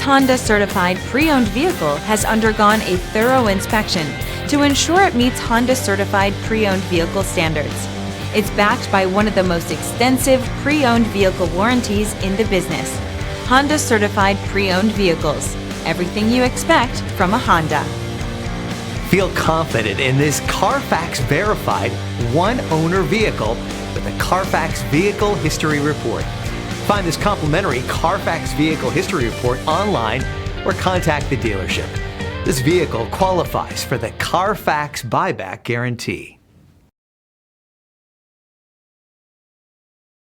Honda Certified Pre-Owned vehicle has undergone a thorough inspection to ensure it meets Honda Certified Pre-Owned vehicle standards. It's backed by one of the most extensive pre-owned vehicle warranties in the business. Honda Certified Pre-Owned vehicles. Everything you expect from a Honda. Feel confident in this CARFAX verified one-owner vehicle with a CARFAX Vehicle History Report. Find this complimentary CARFAX Vehicle History Report online or contact the dealership. This vehicle qualifies for the CARFAX Buyback Guarantee.